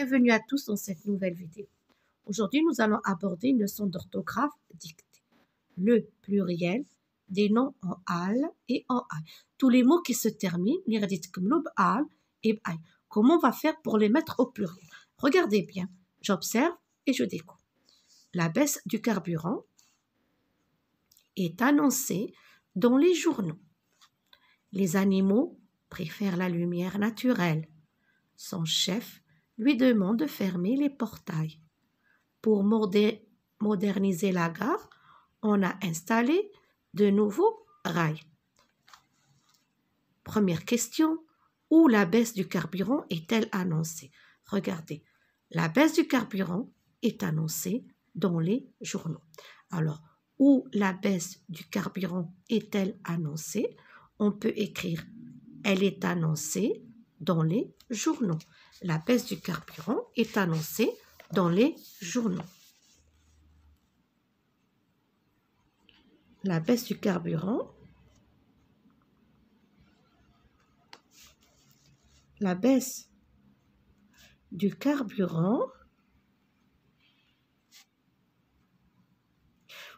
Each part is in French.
Bienvenue à tous dans cette nouvelle vidéo. Aujourd'hui, nous allons aborder une leçon d'orthographe dictée. Le pluriel des noms en al et en ay. Tous les mots qui se terminent, al et ay. Comment on va faire pour les mettre au pluriel? Regardez bien, j'observe et je découvre. La baisse du carburant est annoncée dans les journaux. Les animaux préfèrent la lumière naturelle. Son chef lui demande de fermer les portails. Pour moderniser la gare, on a installé de nouveaux rails. Première question, où la baisse du carburant est-elle annoncée? Regardez, la baisse du carburant est annoncée dans les journaux. Alors, où la baisse du carburant est-elle annoncée? On peut écrire, elle est annoncée dans les journaux. La baisse du carburant est annoncée dans les journaux. La baisse du carburant. La baisse du carburant.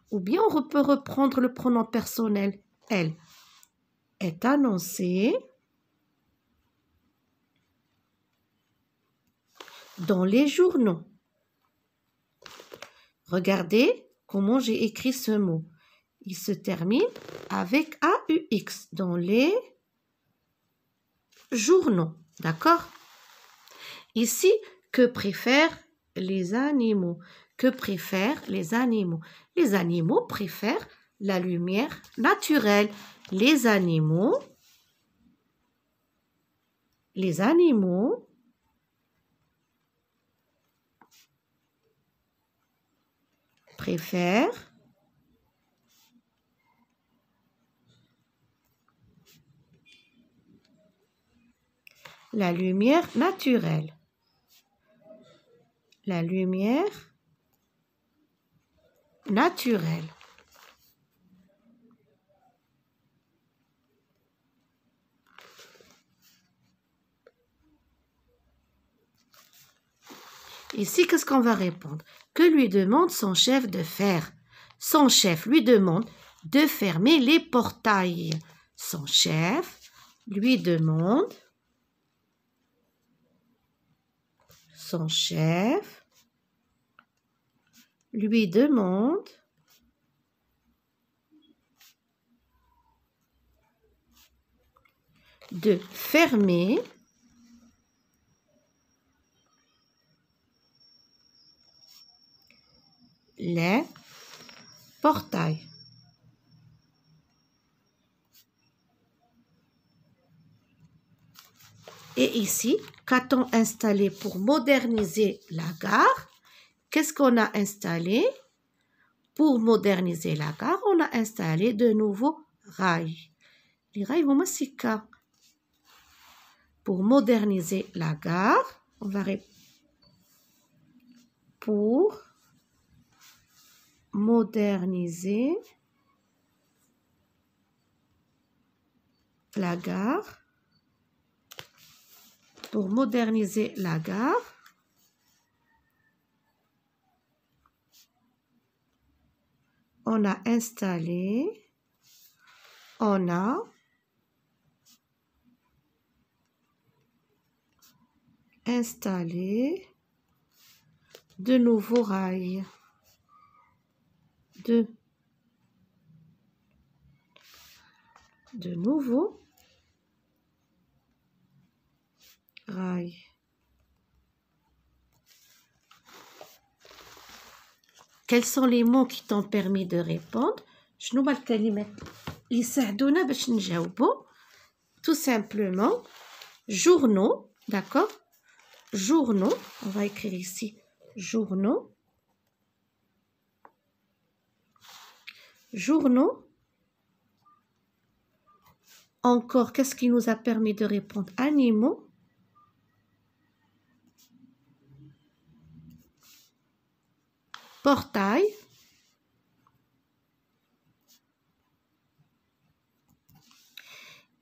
Ou bien on peut reprendre le pronom personnel. Elle est annoncée dans les journaux. Regardez comment j'ai écrit ce mot. Il se termine avec AUX dans les journaux. D'accord? Ici, que préfèrent les animaux? Que préfèrent les animaux? Les animaux préfèrent la lumière naturelle. Les animaux préfèrent la lumière naturelle. La lumière naturelle. Ici, qu'est-ce qu'on va répondre? Que lui demande son chef de faire? Son chef lui demande de fermer les portails. Son chef lui demande. Son chef lui demande de fermer les portails. Et ici, qu'a-t-on installé pour moderniser la gare? Qu'est-ce qu'on a installé? Pour moderniser la gare, on a installé de nouveaux rails. Les rails vont massika. Pour moderniser la gare, on va répéter. Pour moderniser la gare. Pour moderniser la gare, on a installé, de nouveaux rails. De nouveaux rails. Quels sont les mots qui t'ont permis de répondre? شنو هما الكلمات اللي يساعدونا باش نجاوبوا؟ Tout simplement, journaux, d'accord? Journaux, on va écrire ici journaux. Journaux. Encore, qu'est-ce qui nous a permis de répondre? Animaux. Portail.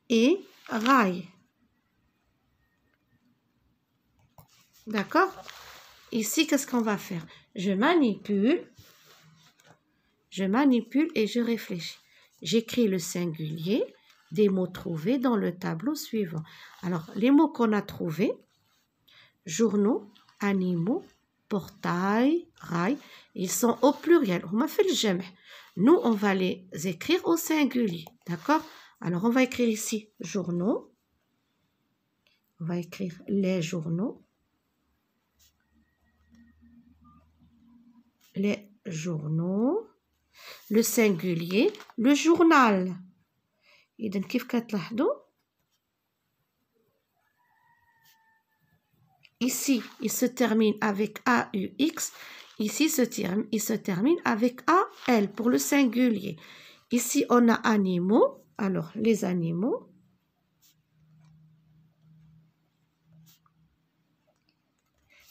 Et rail. D'accord? Ici, qu'est-ce qu'on va faire? Je manipule et je réfléchis. J'écris le singulier des mots trouvés dans le tableau suivant. Alors, les mots qu'on a trouvés, journaux, animaux, portail, rail, ils sont au pluriel. On m'a fait le jamais. Nous, on va les écrire au singulier. D'accord? Alors, on va écrire ici journaux. On va écrire les journaux. Les journaux. Le singulier, le journal. إذن كيف كتلاحظوا ici il se termine avec AUX, ici il se termine avec AL pour le singulier. Ici on a animaux, alors les animaux.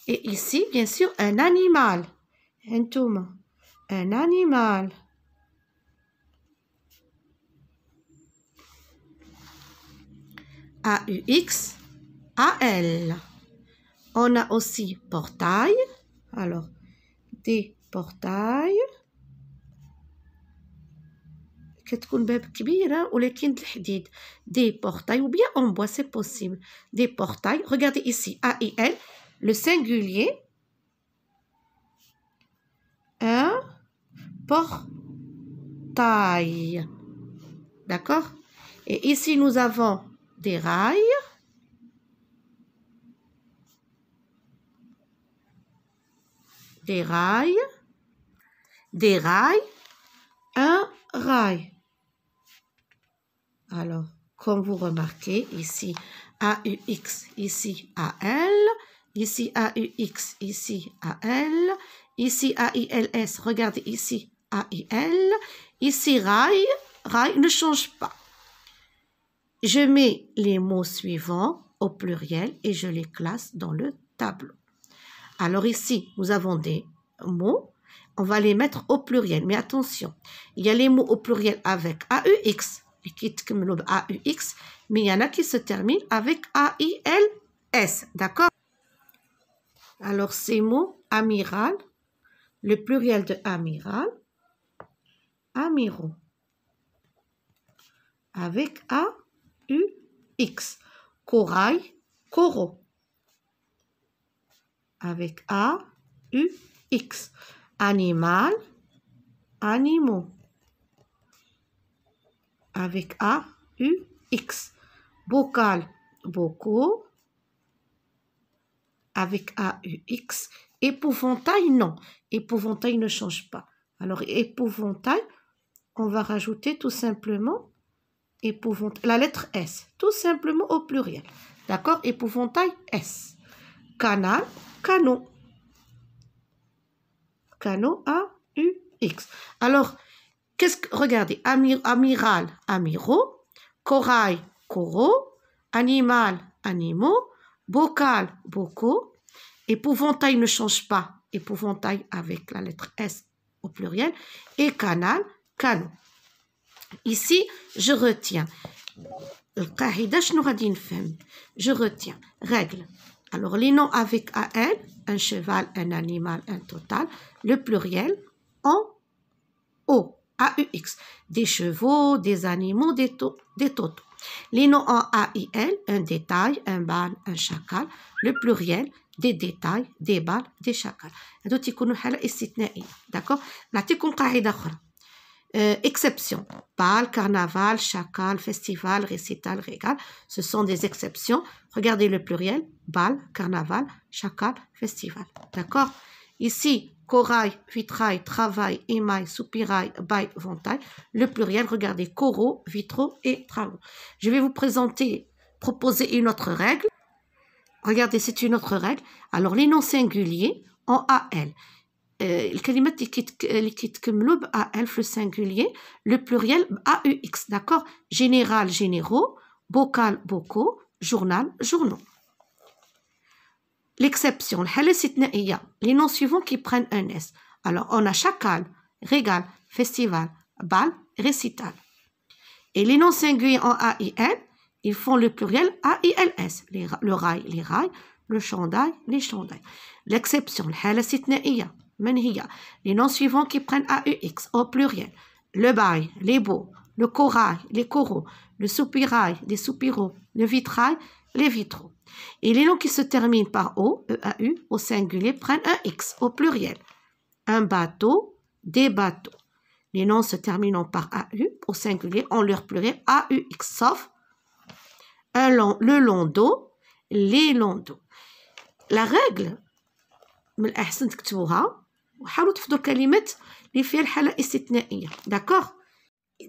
Et ici bien sûr un animal. Un animal. AUX, AL. On a aussi portail. Alors, des portails. كتكون باب كبيرة ولكن الحديد. Des portails ou bien en bois, c'est possible. Des portails. Regardez ici, AIL, le singulier. Un portail. D'accord? Et ici, nous avons des rails. Des rails. Des rails. Un rail. Alors, comme vous remarquez, ici AUX, ici AL, ici AUX, ici AL, ici AILS, regardez ici AIL, ici rail, rail ne change pas. Je mets les mots suivants au pluriel et je les classe dans le tableau. Alors ici, nous avons des mots, on va les mettre au pluriel, mais attention, il y a les mots au pluriel avec AUX, qui AUX, mais il y en a qui se terminent avec AILS, d'accord? Alors ces mots, amiral, le pluriel de amiral, amiraux, avec AUX, corail, coraux, avec AUX, animal, animaux, avec AUX, bocal, bocaux, avec AUX, épouvantail, non, épouvantail ne change pas. Alors, épouvantail, on va rajouter tout simplement épouvantail, la lettre S, tout simplement au pluriel. D'accord? Épouvantail, S. Canal, canot. Canot, AUX. Alors, regardez, amiral, amiraux, corail, coraux, animal, animaux, bocal, bocaux, épouvantail ne change pas, épouvantail avec la lettre S au pluriel, et canal, canot. Ici, je retiens. Je retiens. Règle. Alors, les noms avec AL, un cheval, un animal, un total, le pluriel en O, AUX, des chevaux, des animaux, des totaux. Les noms en AIL, un détail, un bal, un chacal, le pluriel, des détails, des balles, des chacals. هادو تيكونوا حالة استثنائية. D'accord? نعطيكم قاعدة أخرى. Exception. Bal, carnaval, chacal, festival, récital, régal. Ce sont des exceptions. Regardez le pluriel. Bal, carnaval, chacal, festival. D'accord? Ici, corail, vitrail, travail, émail, soupirail, bail, ventail. Le pluriel, regardez, coraux, vitraux et travaux. Je vais vous proposer une autre règle. Regardez, c'est une autre règle. Alors, les noms singuliers en AL. الكلمات اللي كيتكملوا بA في singulier, le pluriel AUX, d'accord? Général, généraux, bocal, bocaux, journal, journaux. L'exception, الحالة الاستثنائية, les noms suivants qui prennent un S. Alors, on a chacal, régal, festival, bal, récital. Et les noms singuliers en AIL, ils font le pluriel AILS, le rail, les rails, le chandail, les chandails. L'exception, الحالة الاستثنائية من هي les noms suivants qui prennent AUX au pluriel. Le bail, les baux, le corail, les coraux, le soupirail, les soupiraux, le vitrail, les vitraux. Et les noms qui se terminent par O, EAU, au singulier, prennent un X au pluriel. Un bateau, des bateaux. Les noms se terminant par AU, au singulier, ont leur pluriel AUX, sauf le landau, les landaux. La règle, من الأحسن تكتبوها وحاولوا تحفظوا الكلمات اللي فيها الحالة الاستثنائية. D'accord?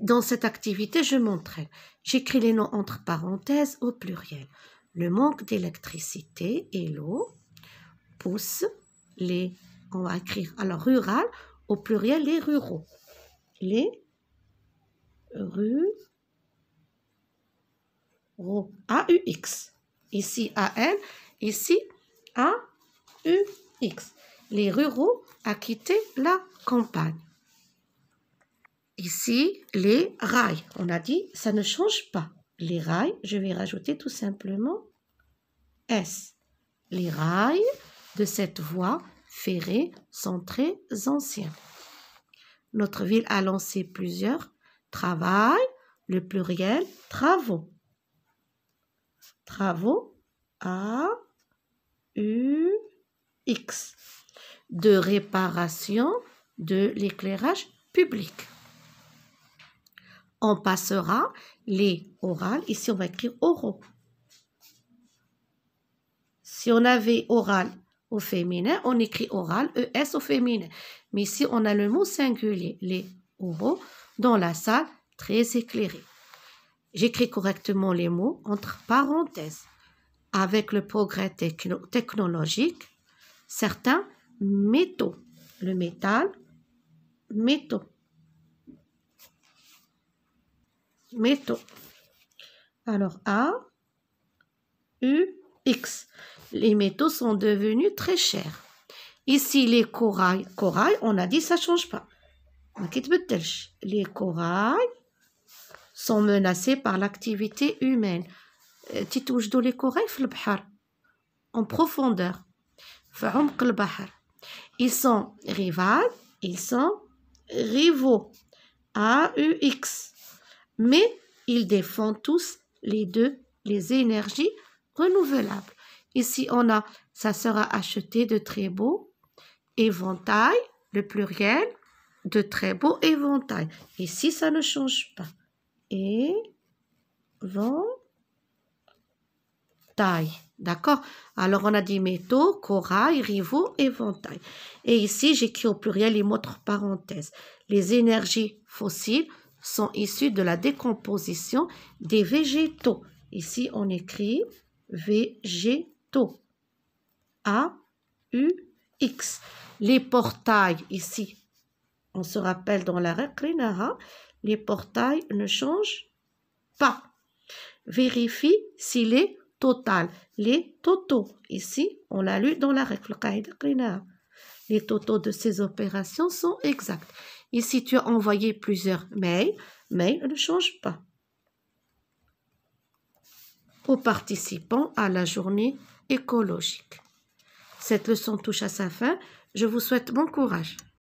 Dans cette activité, je m'entraîne. J'écris les noms entre parenthèses au pluriel. Le manque d'électricité et l'eau poussent les... On va écrire alors rural au pluriel les ruraux. Les ruraux. AUX. Ici AL, ici AUX. Les ruraux a quitté la campagne. Ici, les rails. On a dit, ça ne change pas. Les rails, je vais rajouter tout simplement S. Les rails de cette voie ferrée sont très anciens. Notre ville a lancé plusieurs travaux, le pluriel, travaux. Travaux, A-U-X. De réparation de l'éclairage public. On passera les orales. Ici, on va écrire oraux. Si on avait oral au féminin, on écrit oral, ES au féminin. Mais ici, on a le mot singulier, les oraux, dans la salle très éclairée. J'écris correctement les mots entre parenthèses. Avec le progrès technologique, certains métaux, le métal, métaux. Métaux. Alors, A, U, X. Les métaux sont devenus très chers. Ici, les corails. Corail, on a dit, ça ne change pas. Les corails sont menacés par l'activité humaine. تتوجدوا les corails في البحر en profondeur. في عمق البحر. Ils sont rivaux. AUX. Mais ils défendent tous les énergies renouvelables. Ici, on a, ça sera acheté de très beaux éventails, le pluriel, de très beaux éventails. Ici, ça ne change pas. Éventail. D'accord? Alors, on a dit métaux, corail, rivaux, éventail. Et ici, j'écris au pluriel les mots entre parenthèses. Les énergies fossiles sont issues de la décomposition des végétaux. Ici, on écrit végétaux. A-U-X. Les portails, ici, on se rappelle dans la règle, les portails ne changent pas. Vérifie s'il est total. Les totaux, ici, on l'a lu dans la règle. Les totaux de ces opérations sont exacts. Ici, tu as envoyé plusieurs mails. Mail ne change pas. Aux participants à la journée écologique. Cette leçon touche à sa fin. Je vous souhaite bon courage.